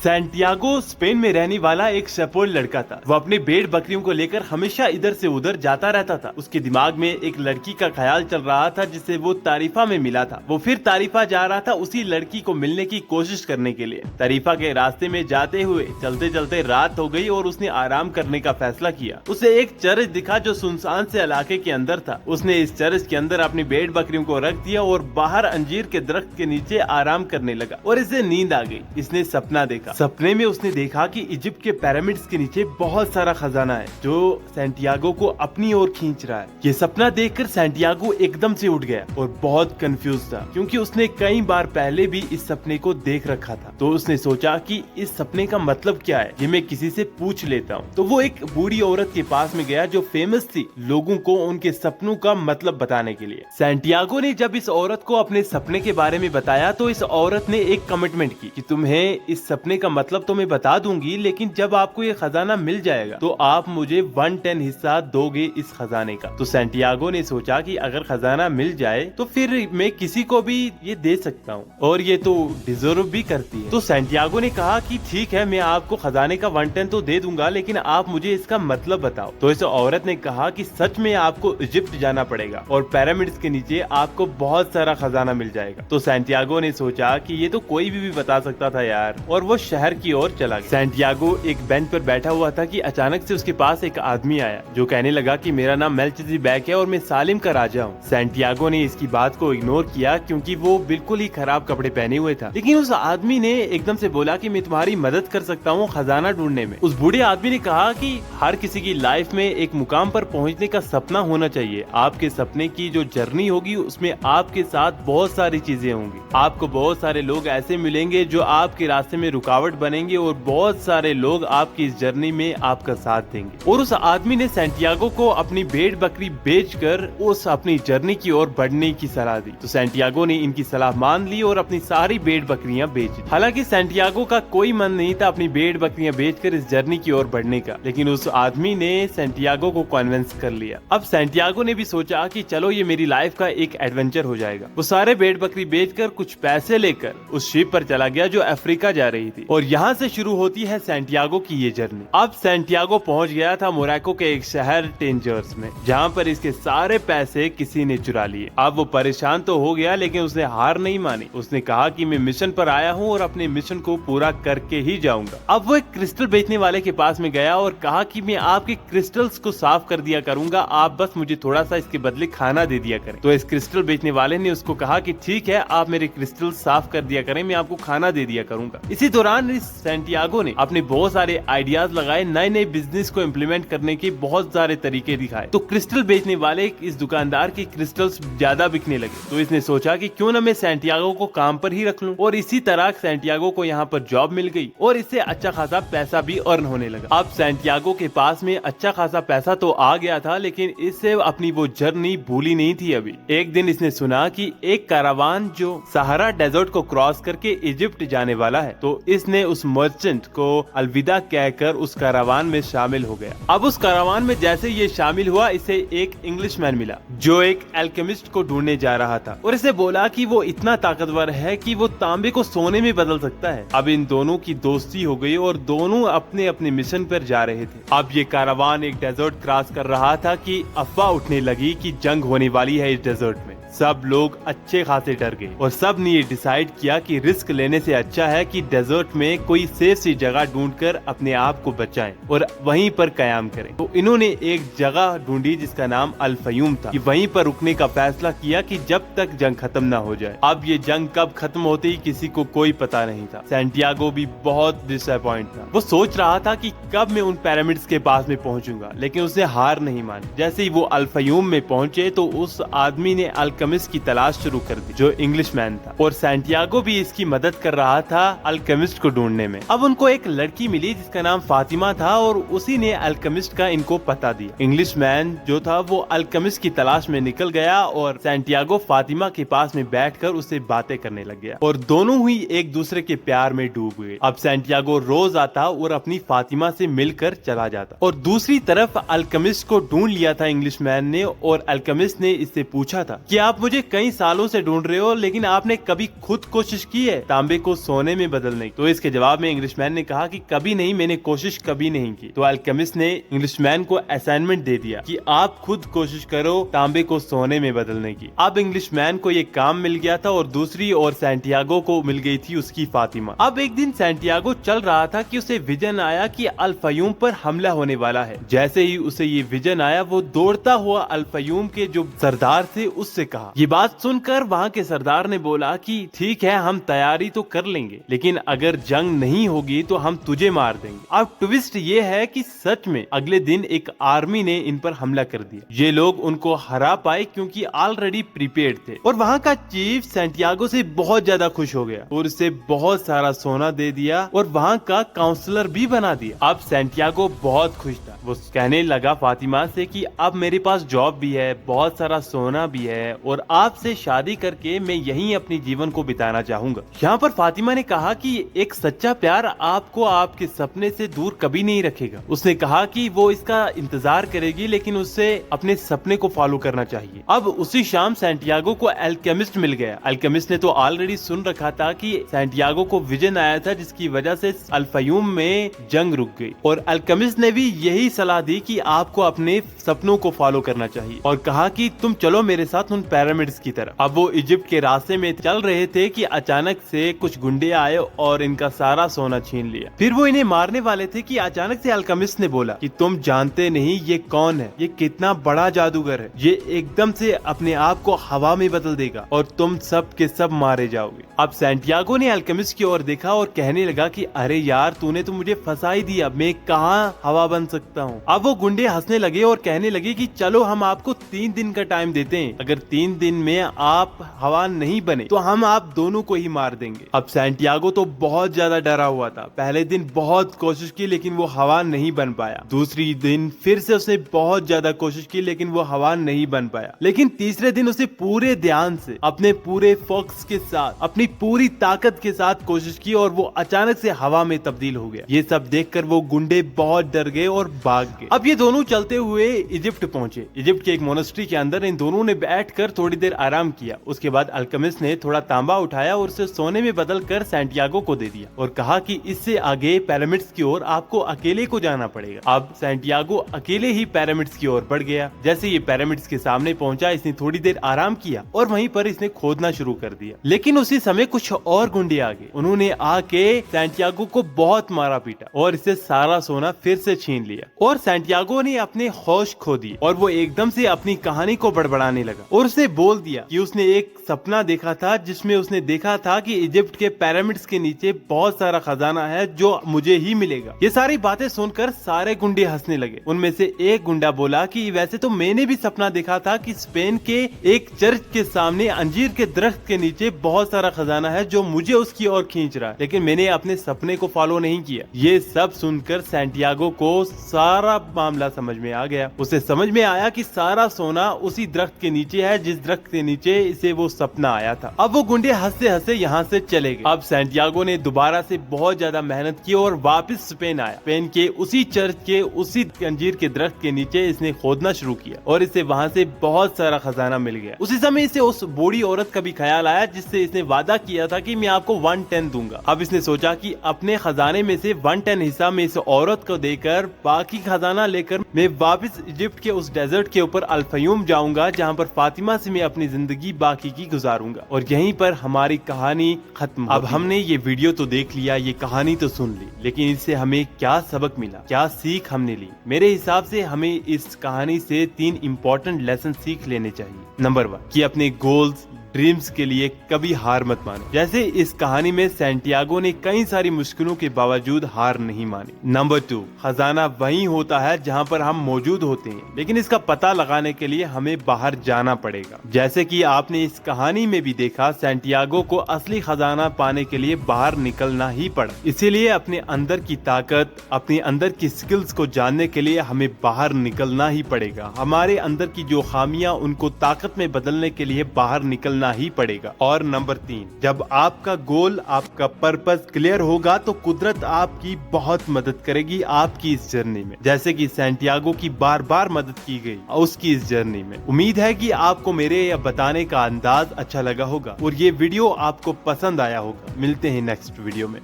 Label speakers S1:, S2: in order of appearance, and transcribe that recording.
S1: Santiago Spain में रहने वाला एक शेपर्ड लड़का था। वो अपने भेड़ बकरियों को लेकर हमेशा इधर से उधर जाता रहता था। उसके दिमाग में एक लड़की का ख्याल चल रहा था जिसे वो तारीफा में मिला था। वो फिर तारीफा जा रहा था उसी लड़की को मिलने की कोशिश करने के लिए। तारीफा के रास्ते में जाते हुए चलते चलते रात हो गई और उसने आराम करने का फैसला किया। उसे एक चर्च दिखा जो सुनसान से इलाके के अंदर था। उसने इस चर्च के अंदर अपनी भेड़ बकरियों को रख दिया और बाहर अंजीर के दरख्त के नीचे आराम करने लगा और इसे नींद आ गई। इसने सपना देखा। सपने में उसने देखा कि इजिप्ट के पिरामिड्स के नीचे बहुत सारा खजाना है जो सैंटियागो को अपनी ओर खींच रहा है। ये सपना देखकर सैंटियागो एकदम से उठ गया और बहुत कंफ्यूज था क्योंकि उसने कई बार पहले भी इस सपने को देख रखा था। तो उसने सोचा कि इस सपने का मतलब क्या है, ये मैं किसी से पूछ लेता हूँ। तो वो एक बूढ़ी औरत के पास में गया जो फेमस थी लोगों को उनके सपनों का मतलब बताने के लिए। सैंटियागो ने जब इस औरत को अपने सपने के बारे में बताया तो इस औरत ने एक कमिटमेंट की कि तुम्हें इस सपने का मतलब तो मैं बता दूंगी, लेकिन जब आपको ये खजाना मिल जाएगा तो आप मुझे 1/10 हिस्सा दोगे इस खजाने का। तो सैंटियागो ने सोचा कि अगर खजाना मिल जाए तो फिर मैं किसी को भी ये दे सकता हूँ और ये तो डिजर्व भी करती है। तो सैंटियागो ने कहा कि ठीक है, मैं आपको खजाने का 1/10 तो दे दूंगा, लेकिन आप मुझे इसका मतलब बताओ। तो इस औरत ने कहा कि सच में आपको इजिप्ट जाना पड़ेगा और पिरामिड्स के नीचे आपको बहुत सारा खजाना मिल जाएगा। तो सैंटियागो ने सोचा कि ये तो कोई भी बता सकता था यार, और वो शहर की ओर चला गया। सैंटियागो एक बेंच पर बैठा हुआ था कि अचानक से उसके पास एक आदमी आया जो कहने लगा कि मेरा नाम मेल्किसेदेक है और मैं सालिम का राजा हूँ। सैंटियागो ने इसकी बात को इग्नोर किया क्योंकि वो बिल्कुल ही खराब कपड़े पहने हुए था। लेकिन उस आदमी ने एकदम से बोला कि मैं तुम्हारी मदद कर सकता हूँ खजाना ढूंढने में। उस बूढ़े आदमी ने कहा कि हर किसी की लाइफ में एक मुकाम पर पहुँचने का सपना होना चाहिए। आपके सपने की जो जर्नी होगी उसमें आपके साथ बहुत सारी चीजें होंगी। आपको बहुत सारे लोग ऐसे मिलेंगे जो आपके रास्ते में रुकावट बनेंगे और बहुत सारे लोग आपकी इस जर्नी में आपका साथ देंगे। और उस आदमी ने सैंटियागो को अपनी भेड़ बकरी बेचकर उस अपनी जर्नी की ओर बढ़ने की सलाह दी। तो सैंटियागो ने इनकी सलाह मान ली और अपनी सारी भेड़ बकरियां बेच दी। हालांकि सैंटियागो का कोई मन नहीं था अपनी भेड़ बकरियां बेचकर इस जर्नी की ओर बढ़ने का, लेकिन उस आदमी ने सैंटियागो को कन्विंस कर लिया। अब सैंटियागो ने भी सोचा कि चलो ये मेरी लाइफ का एक एडवेंचर हो जाएगा। वो सारे भेड़ बकरी बेचकर कुछ पैसे लेकर उस शिप पर चला गया जो अफ्रीका जा रही थी और यहाँ से शुरू होती है सैंटियागो की ये जर्नी। अब सैंटियागो पहुंच गया था मोरक्को के एक शहर टेंजर्स में, जहाँ पर इसके सारे पैसे किसी ने चुरा लिए। अब वो परेशान तो हो गया लेकिन उसने हार नहीं मानी। उसने कहा कि मैं मिशन पर आया हूँ और अपने मिशन को पूरा करके ही जाऊंगा। अब वो एक क्रिस्टल बेचने वाले के पास में गया और कहा कि मैं आपके क्रिस्टल्स को साफ कर दिया करूंगा, आप बस मुझे थोड़ा सा इसके बदले खाना दे दिया करें। तो इस क्रिस्टल बेचने वाले ने उसको कहा कि ठीक है, आप मेरे क्रिस्टल साफ कर दिया करें, मैं आपको खाना दे दिया करूंगा। इसी दौरान इस सैंटियागो ने अपने बहुत सारे आइडियाज लगाए, नए नए बिजनेस को इम्प्लीमेंट करने के बहुत सारे तरीके दिखाए। तो क्रिस्टल बेचने वाले इस दुकानदार के क्रिस्टल्स ज्यादा बिकने लगे। तो इसने सोचा कि क्यों ना मैं सैंटियागो को काम पर ही रख लूं, और इसी तरह सैंटियागो को यहाँ पर जॉब मिल गई और इससे अच्छा खासा पैसा भी अर्न होने लगा। अब सैंटियागो के पास में अच्छा खासा पैसा तो आ गया था, लेकिन इससे अपनी वो जर्नी भूली नहीं थी। अभी एक दिन इसने सुना कि एक कारवान जो सहारा डेजर्ट को क्रॉस करके इजिप्ट जाने वाला है। तो इसने उस मर्चेंट को अलविदा कहकर उस कारवान में शामिल हो गया। अब उस कारवान में जैसे ये शामिल हुआ, इसे एक इंग्लिशमैन मिला जो एक एल्केमिस्ट को ढूंढने जा रहा था और इसे बोला कि वो इतना ताकतवर है कि वो तांबे को सोने में बदल सकता है। अब इन दोनों की दोस्ती हो गई और दोनों अपने अपने मिशन पर जा रहे थे। अब ये कारवान एक डेजर्ट क्रॉस कर रहा था कि अफवाह उठने लगी कि जंग होने वाली है इस डेजर्ट में। सब लोग अच्छे खासे डर गए और सब ने ये डिसाइड किया कि रिस्क लेने से अच्छा है कि डेजर्ट में कोई सेफ सी जगह ढूंढकर अपने आप को बचाएं और वहीं पर कयाम करें। तो इन्होंने एक जगह ढूंढी जिसका नाम अल फयूम था। वहीं पर रुकने का फैसला किया कि जब तक जंग खत्म ना हो जाए। अब ये जंग कब खत्म होती किसी को कोई पता नहीं था। सैंटियागो भी बहुत डिसअपॉइंट था। वो सोच रहा था कि कब मैं उन पिरामिड्स के पास में पहुंचूंगा, लेकिन उसने हार नहीं मानी। जैसे ही वो अल फयूम में पहुंचे तो उस आदमी ने अल्केमिस्ट की तलाश शुरू कर दी जो इंग्लिशमैन था, और सैंटियागो भी इसकी मदद कर रहा था अल्केमिस्ट को ढूंढने में। अब उनको एक लड़की मिली जिसका नाम फातिमा था और उसी ने अल्केमिस्ट का इनको पता दिया। इंग्लिशमैन जो था वो अल्केमिस्ट की तलाश में निकल गया और सैंटियागो फातिमा के पास में बैठकर उससे बातें करने लग गया और दोनों ही एक दूसरे के प्यार में डूब गए। अब सैंटियागो रोज आता और अपनी फातिमा से मिलकर चला जाता, और दूसरी तरफ अल्केमिस्ट को ढूंढ लिया था इंग्लिशमैन ने, और अल्केमिस्ट ने इससे पूछा था कि आप मुझे कई सालों से ढूंढ रहे हो, लेकिन आपने कभी खुद कोशिश की है तांबे को सोने में बदलने की? तो इसके जवाब में इंग्लिशमैन ने कहा कि कभी नहीं, मैंने कोशिश कभी नहीं की। तो अल्केमिस्ट ने इंग्लिशमैन को असाइनमेंट दे दिया कि आप खुद कोशिश करो तांबे को सोने में बदलने की। अब इंग्लिशमैन को ये काम मिल गया था और दूसरी ओर सैंटियागो को मिल गई थी उसकी फातिमा। अब एक दिन सैंटियागो चल रहा था कि उसे विजन आया कि अल फयूम पर हमला होने वाला है। जैसे ही उसे ये विजन आया, वो दौड़ता हुआ अल फयूम के जो सरदार थे उससे कहा। ये बात सुनकर वहाँ के सरदार ने बोला कि ठीक है, हम तैयारी तो कर लेंगे, लेकिन अगर जंग नहीं होगी तो हम तुझे मार देंगे। अब ट्विस्ट ये है कि सच में अगले दिन एक आर्मी ने इन पर हमला कर दिया। ये लोग उनको हरा पाए क्योंकि ऑलरेडी प्रिपेयर्ड थे। और वहाँ का चीफ सैंटियागो से बहुत ज्यादा खुश हो गया और उसे बहुत सारा सोना दे दिया और वहाँ का काउंसलर भी बना दिया। अब सैंटियागो बहुत खुश था। वो कहने लगा फातिमा से कि अब मेरे पास जॉब भी है, बहुत सारा सोना भी है और आपसे शादी करके मैं यहीं अपनी जीवन को बिताना चाहूंगा। यहाँ पर फातिमा ने कहा कि एक सच्चा प्यार आपको आपके सपने से दूर कभी नहीं रखेगा। उसने कहा कि वो इसका इंतजार करेगी, लेकिन उसे अपने सपने को फॉलो करना चाहिए। अब उसी शाम सैंटियागो को अल्केमिस्ट मिल गया। अल्केमिस्ट ने तो ऑलरेडी सुन रखा था कि सैंटियागो को विजन आया था जिसकी वजह से अल फयूम में जंग रुक गई, और अल्केमिस्ट ने भी यही सलाह दी कि आपको अपने सपनों को फॉलो करना चाहिए और कहा कि तुम चलो मेरे साथ उन पिरामिड्स की तरफ। अब वो इजिप्ट के रास्ते में चल रहे थे कि अचानक से कुछ गुंडे आए और इनका सारा सोना छीन लिया। फिर वो इन्हें मारने वाले थे कि अचानक से अल्केमिस्ट ने बोला कि तुम जानते नहीं ये कौन है, ये कितना बड़ा जादूगर है, ये एकदम से अपने आप को हवा में बदल देगा और तुम सब के सब मारे जाओगे। अब सैंटियागो ने अल्केमिस्ट की ओर देखा और कहने लगा कि अरे यार, तूने तो मुझे फंसा ही दिया, मैं कहाँ हवा बन सकता हूँ। अब वो गुंडे हंसने लगे और कहने लगे कि चलो हम आपको 3 दिन का टाइम देते हैं, अगर 3 दिन में आप हवा नहीं बने तो हम आप दोनों को ही मार देंगे। अब सैंटियागो तो बहुत ज्यादा डरा हुआ था। पहले दिन बहुत कोशिश की लेकिन वो हवा नहीं बन पाया। दूसरी दिन फिर से उसने बहुत ज्यादा कोशिश की लेकिन वो हवा नहीं बन पाया। लेकिन तीसरे दिन उसे पूरे ध्यान से, अपने पूरे फोकस के साथ, अपनी पूरी ताकत के साथ कोशिश की और वो अचानक से हवा में तब्दील हो गया। ये सब देखकर वो गुंडे बहुत डर गए और भाग गए। अब ये दोनों चलते हुए इजिप्ट पहुंचे। इजिप्ट के एक मोनेस्ट्री के अंदर इन दोनों ने बैठकर थोड़ी देर आराम किया। उसके बाद अल्केमिस्ट ने थोड़ा तांबा उठाया और उसे सोने में बदल कर सैंटियागो को दे दिया और कहा कि इससे आगे पिरामिड्स की ओर आपको अकेले को जाना पड़ेगा। अब सैंटियागो अकेले ही पिरामिड्स की ओर बढ़ गया। जैसे ये पिरामिड्स के सामने पहुंचा, इसने थोड़ी देर आराम किया और वहीं पर इसने खोदना शुरू कर दिया। लेकिन उसी समय कुछ और गुंडे आ गए। उन्होंने आके सैंटियागो को बहुत मारा पीटा और इससे सारा सोना फिर से छीन लिया और सैंटियागो ने अपने होश खो दिए और वो एकदम से अपनी कहानी को बड़बड़ाने लगा और उसने बोल दिया कि उसने एक सपना देखा था जिसमें उसने देखा था कि इजिप्ट के पिरामिड्स के नीचे बहुत सारा खजाना है जो मुझे ही मिलेगा। ये सारी बातें सुनकर सारे गुंडे हंसने लगे। उनमें से एक गुंडा बोला कि वैसे तो मैंने भी सपना देखा था कि स्पेन के एक चर्च के सामने अंजीर के दरख्त के नीचे बहुत सारा खजाना है जो मुझे उसकी ओर खींच रहा है, लेकिन मैंने अपने सपने को फॉलो नहीं किया। ये सब सुनकर सैंटियागो को सारा मामला समझ में आ गया। उसे समझ में आया कि सारा सोना उसी दरख्त के नीचे है जिस दरख्त के नीचे इसे वो सपना आया था। अब वो गुंडे हंसते हंसते यहाँ से चले गए। अब सैंटियागो ने दोबारा से बहुत ज्यादा मेहनत की और वापस स्पेन आया। स्पेन के उसी चर्च के उसी अंजीर के दरख्त के नीचे इसने खोदना शुरू किया और इसे वहाँ से बहुत सारा खजाना मिल गया। उसी समय इसे उस बूढ़ी औरत का भी ख्याल आया जिससे इसने वादा किया था कि मैं आपको 1/10 दूंगा। अब इसने सोचा कि अपने खजाने में से 1/10 हिस्सा में इस औरत को देकर बाकी खजाना लेकर मैं वापस इजिप्ट के उस डेजर्ट के ऊपर अल फयूम जाऊंगा जहाँ पर फातिमा से मैं अपनी जिंदगी बाकी की गुजारूंगा। और यहीं पर हमारी कहानी खत्म। अब हमने ये वीडियो तो देख लिया, ये कहानी तो सुन ली, लेकिन इससे हमें क्या सबक मिला, क्या सीख हमने ली? मेरे हिसाब से हमें इस कहानी से 3 इम्पोर्टेंट लेसन सीख लेने चाहिए। नंबर 1 कि अपने गोल्स, ड्रीम्स के लिए कभी हार मत माने। जैसे इस कहानी में सैंटियागो ने कई सारी मुश्किलों के बावजूद हार नहीं मानी। नंबर 2 खजाना वहीं होता है जहां पर हम मौजूद होते हैं, लेकिन इसका पता लगाने के लिए हमें बाहर जाना पड़ेगा। जैसे कि आपने इस कहानी में भी देखा, सैंटियागो को असली खजाना पाने के लिए बाहर निकलना ही पड़ा। इसीलिए अपने अंदर की ताकत, अपने अंदर की स्किल्स को जानने के लिए हमें बाहर निकलना ही पड़ेगा। हमारे अंदर की जो खामियां, उनको ताकत में बदलने के लिए बाहर निकलना चलना ही पड़ेगा। और नंबर 3, जब आपका गोल, आपका पर्पस क्लियर होगा तो कुदरत आपकी बहुत मदद करेगी आपकी इस जर्नी में, जैसे कि सैंटियागो की बार बार मदद की गई उसकी इस जर्नी में। उम्मीद है कि आपको मेरे यह बताने का अंदाज अच्छा लगा होगा और ये वीडियो आपको पसंद आया होगा। मिलते हैं नेक्स्ट वीडियो में।